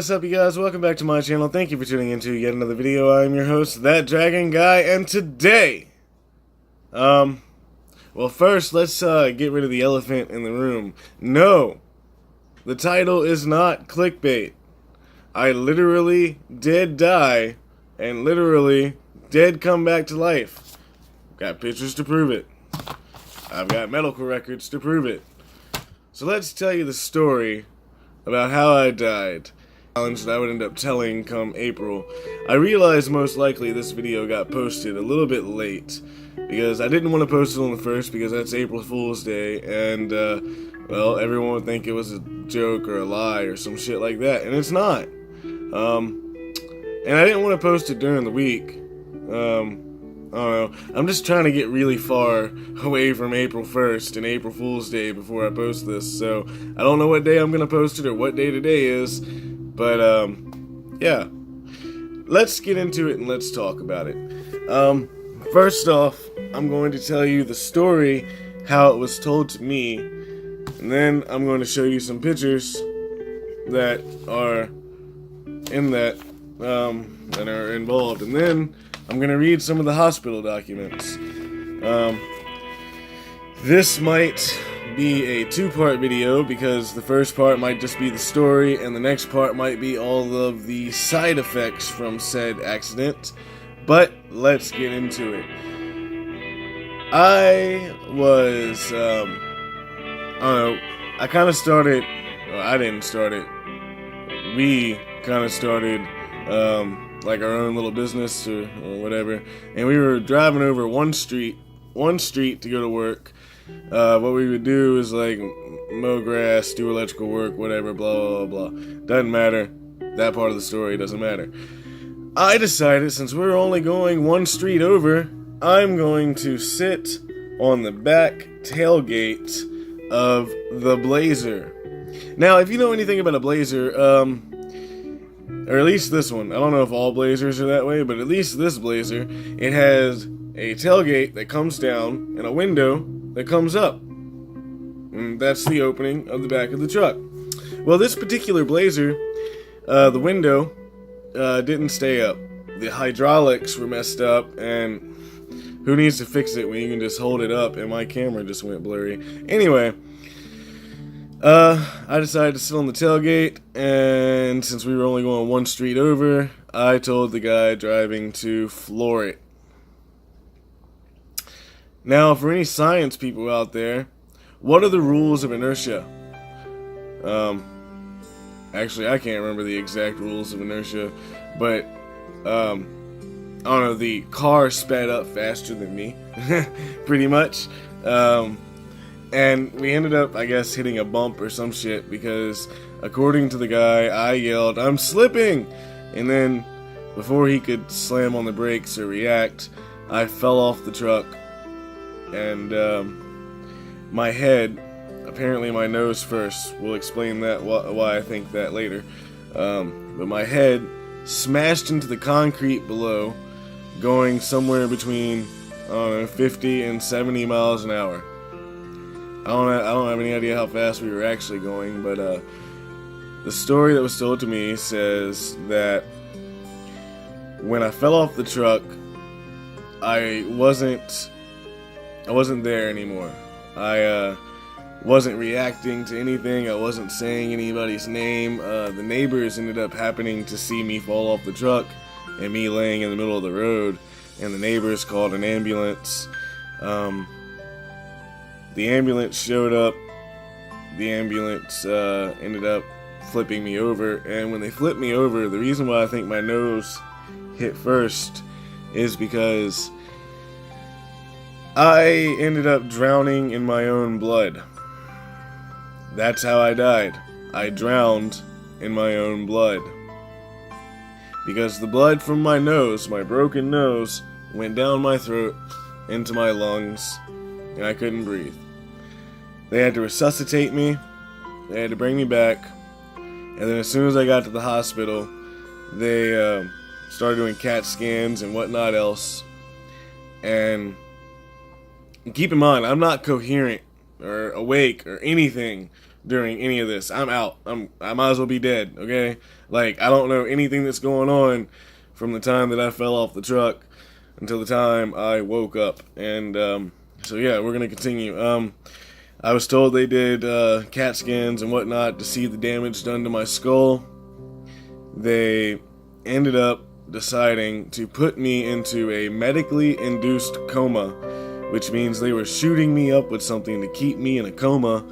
what's up, you guys? Welcome back to my channel. Thank you for tuning into yet another video. I'm your host, That Dragon Guy, and today, well, first, let's get rid of the elephant in the room. No, the title is not clickbait. I literally did die, and literally did come back to life. Got pictures to prove it. I've got medical records to prove it. So let's tell you the story about how I died. Challenge that I would end up telling come April. I realized most likely this video got posted a little bit late because I didn't want to post it on the 1st because that's April Fool's Day, and well, everyone would think it was a joke or a lie or some shit like that, and it's not. And I didn't want to post it during the week. I don't know. I'm just trying to get really far away from April 1st and April Fool's Day before I post this, so I don't know what day I'm going to post it or what day today is, but, yeah. Let's get into it and let's talk about it. First off, I'm going to tell you the story, how it was told to me, and then I'm going to show you some pictures that are in that, that are involved, and then I'm going to read some of the hospital documents. This might be a two-part video because the first part might just be the story and the next part might be all of the side effects from said accident. But let's get into it. I was, I don't know, I kind of started, well, I didn't start it. We kind of started, like our own little business or whatever, and we were driving over one street to go to work. What we would do is like mow grass, do electrical work, whatever, blah, blah, blah, blah. Doesn't matter. That part of the story doesn't matter. I decided, since we're only going one street over, I'm going to sit on the back tailgate of the Blazer. Now, if you know anything about a Blazer, or at least this one. I don't know if all Blazers are that way, but at least this Blazer, it has a tailgate that comes down and a window that comes up. And that's the opening of the back of the truck. Well, this particular Blazer, the window didn't stay up. The hydraulics were messed up, and who needs to fix it when you can just hold it up? And my camera just went blurry. Anyway, I decided to sit on the tailgate, and since we were only going one street over, I told the guy driving to floor it. Now, for any science people out there, what are the rules of inertia? Actually, I can't remember the exact rules of inertia, but, I don't know, the car sped up faster than me, pretty much. And we ended up, I guess, hitting a bump or some shit because, according to the guy, I yelled, "I'm slipping!" And then, before he could slam on the brakes or react, I fell off the truck. And, my head, apparently my nose first, we'll explain that, why I think that later. But my head smashed into the concrete below, going somewhere between, I don't know, 50 and 70 miles an hour. I don't have any idea how fast we were actually going, but the story that was told to me says that when I fell off the truck, I wasn't there anymore. I wasn't reacting to anything. I wasn't saying anybody's name. The neighbors ended up happening to see me fall off the truck and me laying in the middle of the road, and the neighbors called an ambulance. The ambulance showed up. The ambulance ended up flipping me over, and when they flipped me over, the reason why I think my nose hit first is because I ended up drowning in my own blood. That's how I died. I drowned in my own blood. Because the blood from my nose, my broken nose, went down my throat into my lungs, and I couldn't breathe. They had to resuscitate me, they had to bring me back, and then as soon as I got to the hospital, they started doing CAT scans and whatnot else. And keep in mind, I'm not coherent or awake or anything during any of this. I'm out. I might as well be dead, okay? Like, I don't know anything that's going on from the time that I fell off the truck until the time I woke up. And, so yeah, we're gonna continue. I was told they did, CAT scans and whatnot to see the damage done to my skull. They ended up deciding to put me into a medically induced coma, which means they were shooting me up with something to keep me in a coma.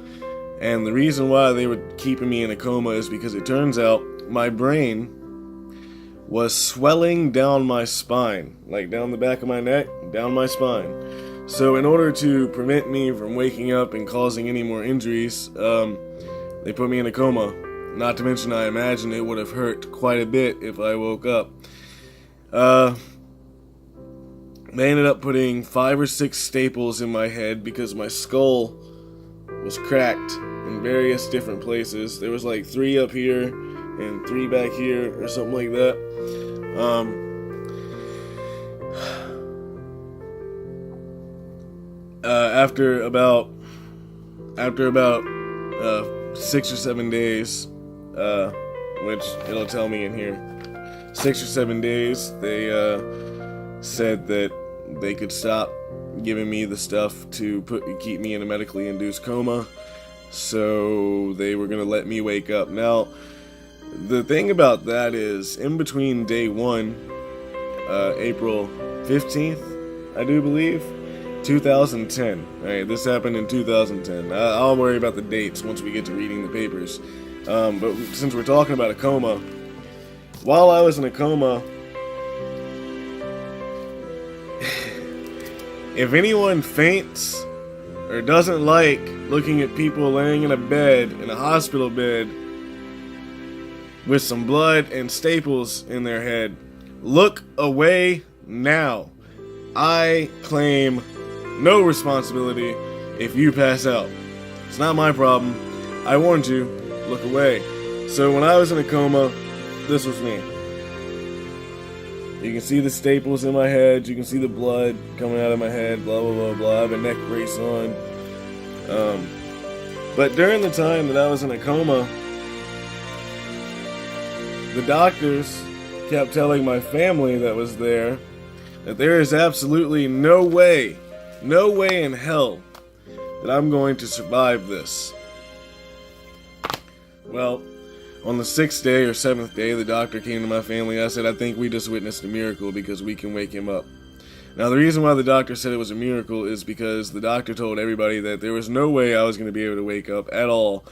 And the reason why they were keeping me in a coma is because it turns out my brain was swelling down my spine, like down the back of my neck, down my spine. So in order to prevent me from waking up and causing any more injuries, they put me in a coma. Not to mention, I imagine it would have hurt quite a bit if I woke up. They ended up putting 5 or 6 staples in my head because my skull was cracked in various different places. There was like 3 up here and 3 back here or something like that. After about 6 or 7 days, which it'll tell me in here, 6 or 7 days, they said that they could stop giving me the stuff to keep me in a medically induced coma, so they were gonna let me wake up. Now, the thing about that is, in between day 1, April 15th, I do believe, 2010. Alright, this happened in 2010. I'll worry about the dates once we get to reading the papers. But since we're talking about a coma, while I was in a coma, if anyone faints or doesn't like looking at people laying in a bed, in a hospital bed, with some blood and staples in their head, look away now. I claim no responsibility if you pass out. It's not my problem. I warned you. Look away. So when I was in a coma, this was me. You can see the staples in my head. You can see the blood coming out of my head. Blah, blah, blah, blah. I have a neck brace on. But during the time that I was in a coma, the doctors kept telling my family that was there that there is absolutely no way in hell that I'm going to survive this. Well, on the 6th day or 7th day, the doctor came to my family. I said, I think we just witnessed a miracle because we can wake him up. Now, the reason why the doctor said it was a miracle is because the doctor told everybody that there was no way I was going to be able to wake up at all.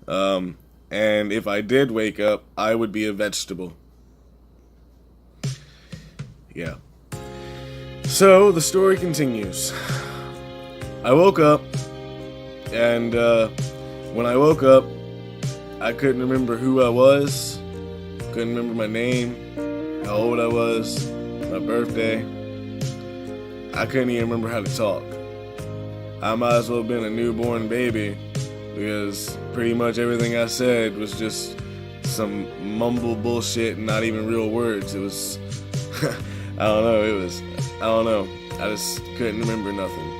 And if I did wake up, I would be a vegetable. Yeah. So, the story continues. I woke up, and when I woke up, I couldn't remember who I was, couldn't remember my name, how old I was, my birthday. I couldn't even remember how to talk. I might as well have been a newborn baby, because pretty much everything I said was just some mumble bullshit and not even real words. It was, I don't know, I just couldn't remember nothing.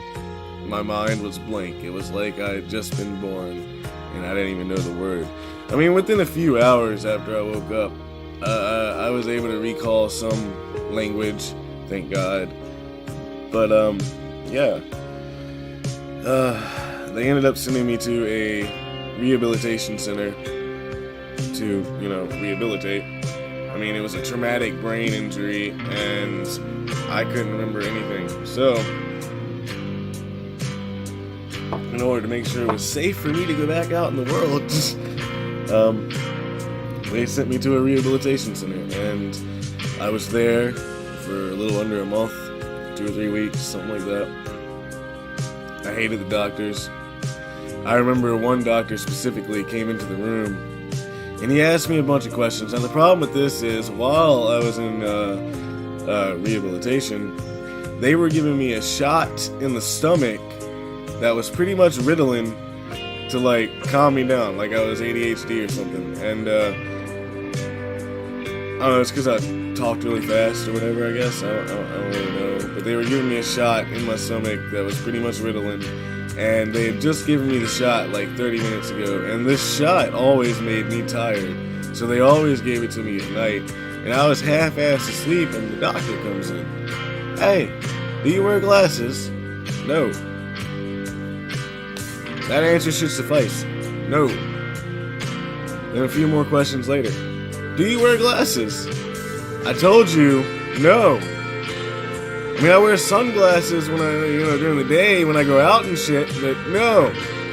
My mind was blank. It was like I had just been born, and I didn't even know the word. I mean, within a few hours after I woke up, I was able to recall some language, thank God. But, yeah. They ended up sending me to a rehabilitation center to, rehabilitate. I mean, it was a traumatic brain injury, and I couldn't remember anything. So, in order to make sure it was safe for me to go back out in the world, they sent me to a rehabilitation center, and I was there for a little under a month, 2 or 3 weeks, something like that. I hated the doctors. I remember one doctor specifically came into the room, and he asked me a bunch of questions. And the problem with this is, while I was in rehabilitation, they were giving me a shot in the stomach that was pretty much Ritalin to, like, calm me down, like I was ADHD or something. And, I don't know, it's because I talked really fast or whatever, I guess. I don't really know. But they were giving me a shot in my stomach that was pretty much Ritalin. and they had just given me the shot like 30 minutes ago, and this shot always made me tired, so they always gave it to me at night, and I was half-assed asleep, and the doctor comes in. Hey, do you wear glasses? No. That answer should suffice. No. Then a few more questions later. Do you wear glasses? I told you, no. I mean, I wear sunglasses when I, during the day when I go out and shit, but no,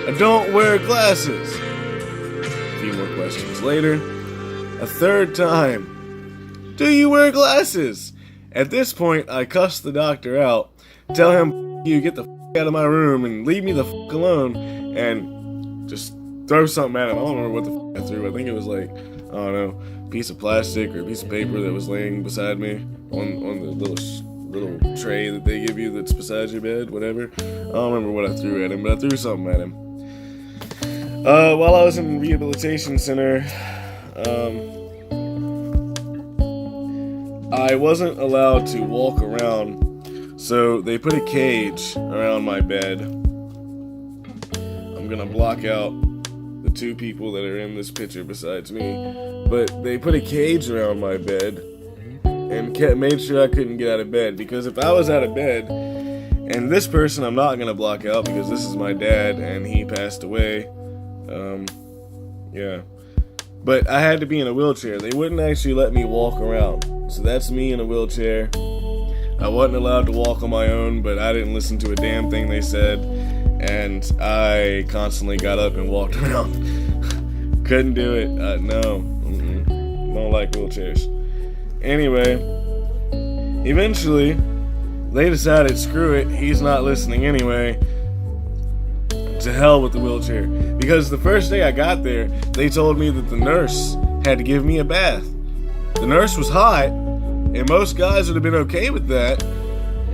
I don't wear glasses. A few more questions later. A third time. Do you wear glasses? At this point, I cuss the doctor out, tell him, you get the out of my room and leave me the alone, and just throw something at him. I don't remember what the I threw. I think it was like, I don't know, a piece of plastic or a piece of paper that was laying beside me on the little tray that they give you that's beside your bed, whatever. I don't remember what I threw at him, but I threw something at him. While I was in rehabilitation center, I wasn't allowed to walk around, so they put a cage around my bed. I'm gonna block out the two people that are in this picture besides me, but they put a cage around my bed and made sure I couldn't get out of bed, because if I was out of bed, and this person I'm not gonna block out because this is my dad and he passed away, yeah, but I had to be in a wheelchair. They wouldn't actually let me walk around, so that's me in a wheelchair. I wasn't allowed to walk on my own, but I didn't listen to a damn thing they said, and I constantly got up and walked around. Couldn't do it. No. Don't like wheelchairs. Anyway, eventually, they decided, screw it, he's not listening anyway. To hell with the wheelchair. Because the first day I got there, they told me that the nurse had to give me a bath. The nurse was hot, and most guys would have been okay with that.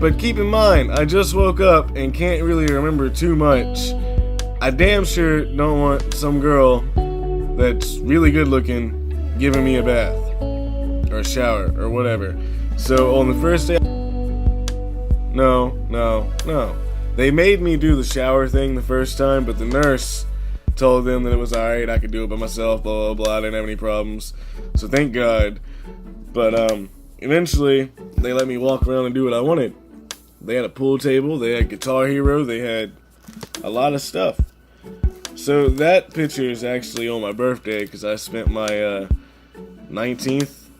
But keep in mind, I just woke up and can't really remember too much. I damn sure don't want some girl that's really good looking giving me a bath or a shower or whatever. So on the first day, no. They made me do the shower thing the first time, but the nurse told them that it was alright, I could do it by myself, blah, blah, blah, I didn't have any problems. So thank God. But eventually, they let me walk around and do what I wanted. They had a pool table, they had Guitar Hero, they had a lot of stuff. So that picture is actually on my birthday, because I spent my 18th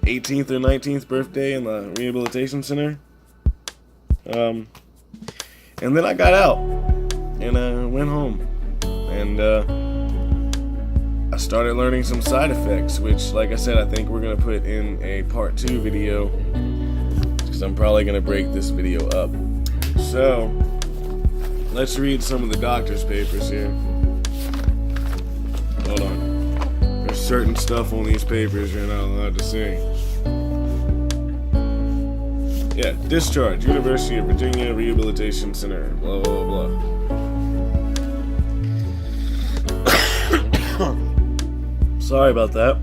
or 19th birthday in the rehabilitation center. And then I got out, and went home, and I started learning some side effects, which, like I said, I think we're going to put in a part 2 video, because I'm probably going to break this video up. So, let's read some of the doctor's papers here. Hold on. There's certain stuff on these papers you're not allowed to see. Yeah, discharge, University of Virginia Rehabilitation Center, blah, blah, blah. Sorry about that.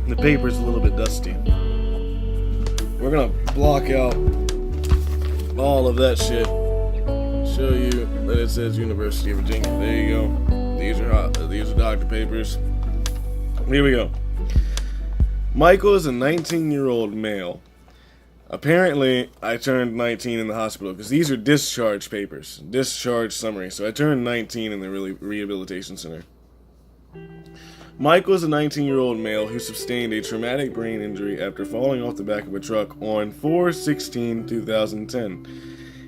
The paper's a little bit dusty. We're gonna block out all of that shit. Show you that it says University of Virginia. There you go. These are doctor papers. Here we go. Michael is a 19-year-old male. Apparently, I turned 19 in the hospital, because these are discharge papers, discharge summary. So I turned 19 in the rehabilitation center. Michael is a 19-year-old male who sustained a traumatic brain injury after falling off the back of a truck on 4/16/2010.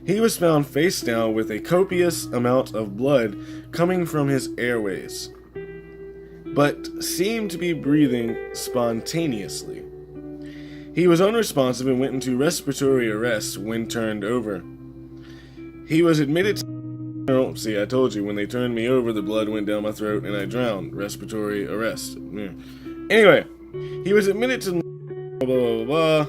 He was found face down with a copious amount of blood coming from his airways, but seemed to be breathing spontaneously. He was unresponsive and went into respiratory arrest when turned over. He was admitted to... Oh, see, I told you, when they turned me over, the blood went down my throat and I drowned. Respiratory arrest. Yeah. Anyway, he was admitted to... Blah, blah, blah, blah,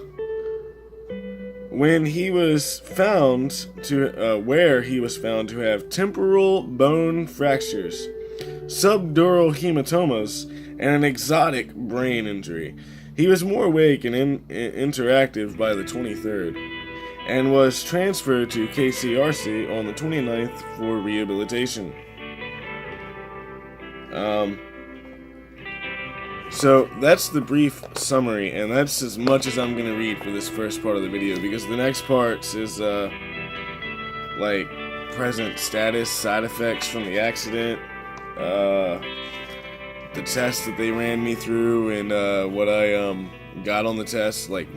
when he was found to... where he was found to have temporal bone fractures, subdural hematomas, and an exotic brain injury. He was more awake and interactive by the 23rd. and was transferred to KCRC on the 29th for rehabilitation. So that's the brief summary, and that's as much as I'm gonna read for this first part of the video, because the next parts is like present status, side effects from the accident, the test that they ran me through, and what I got on the test. Like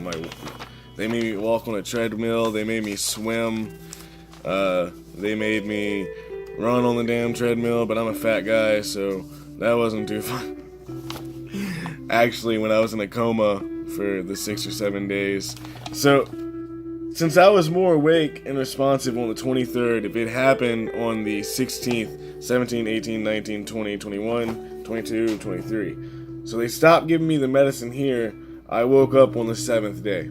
they made me walk on a treadmill, they made me swim, they made me run on the damn treadmill, but I'm a fat guy, so that wasn't too fun. Actually, when I was in a coma for the 6 or 7 days. So, since I was more awake and responsive on the 23rd, if it happened on the 16th, 17, 18, 19, 20, 21, 22, 23. So they stopped giving me the medicine here. I woke up on the 7th day.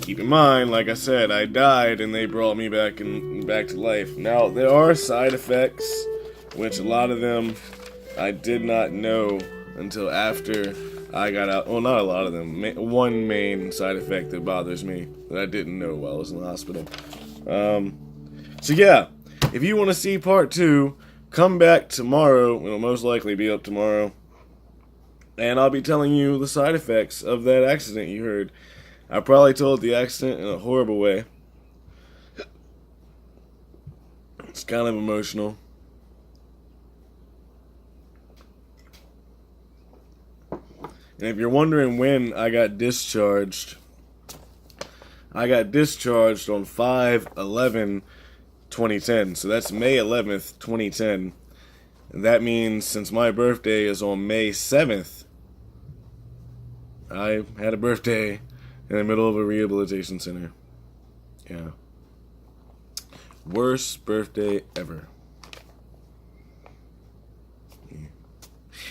Keep in mind, like I said, I died and they brought me back to life. Now, there are side effects, which a lot of them I did not know until after I got out. Well, not a lot of them. One main side effect that bothers me that I didn't know while I was in the hospital. So yeah, if you want to see part 2, come back tomorrow. It'll most likely be up tomorrow. And I'll be telling you the side effects of that accident you heard. I probably told the accident in a horrible way. It's kind of emotional. And if you're wondering when I got discharged on 5/11/2010. So that's May 11th, 2010. And that means since my birthday is on May 7th, I had a birthday in the middle of a rehabilitation center. Yeah. Worst birthday ever. Yeah.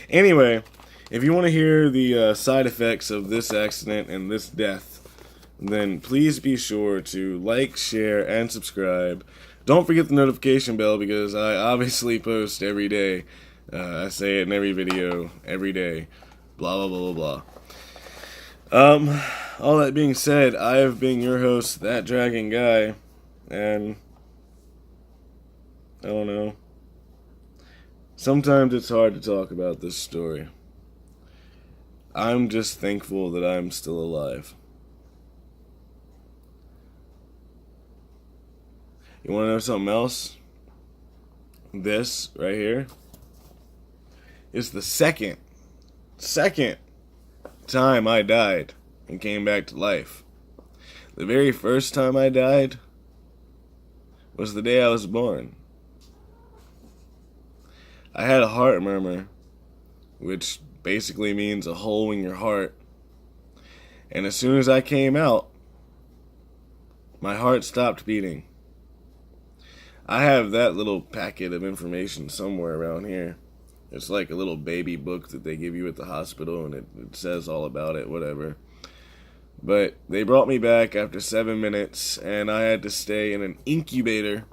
Anyway, if you want to hear the side effects of this accident and this death, then please be sure to like, share, and subscribe. Don't forget the notification bell, because I obviously post every day. I say it in every video, every day. Blah, blah, blah, blah, blah. All that being said, I have been your host, That Dragon Guy, and I don't know. Sometimes it's hard to talk about this story. I'm just thankful that I'm still alive. You want to know something else? This right here is the second time I died and came back to life. The very first time I died was the day I was born. I had a heart murmur, which basically means a hole in your heart. And as soon as I came out, my heart stopped beating. I have that little packet of information somewhere around here. It's like a little baby book that they give you at the hospital, and it says all about it, whatever. But they brought me back after 7 minutes, and I had to stay in an incubator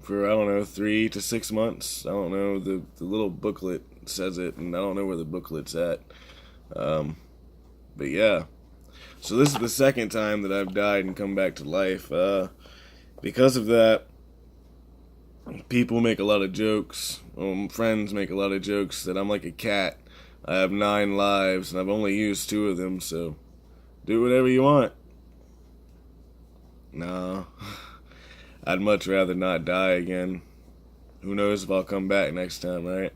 for, I don't know, 3 to 6 months. I don't know, the little booklet says it, and I don't know where the booklet's at. But yeah. So this is the second time that I've died and come back to life. Because of that, people make a lot of jokes. Friends make a lot of jokes that I'm like a cat. I have 9 lives, and I've only used 2 of them, so do whatever you want. No. I'd much rather not die again. Who knows if I'll come back next time, right?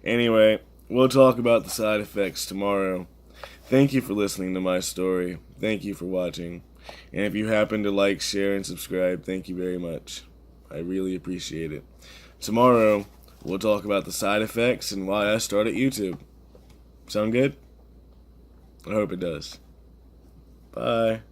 Anyway, we'll talk about the side effects tomorrow. Thank you for listening to my story. Thank you for watching. And if you happen to like, share, and subscribe, thank you very much. I really appreciate it. Tomorrow, we'll talk about the side effects and why I started YouTube. Sound good? I hope it does. Bye.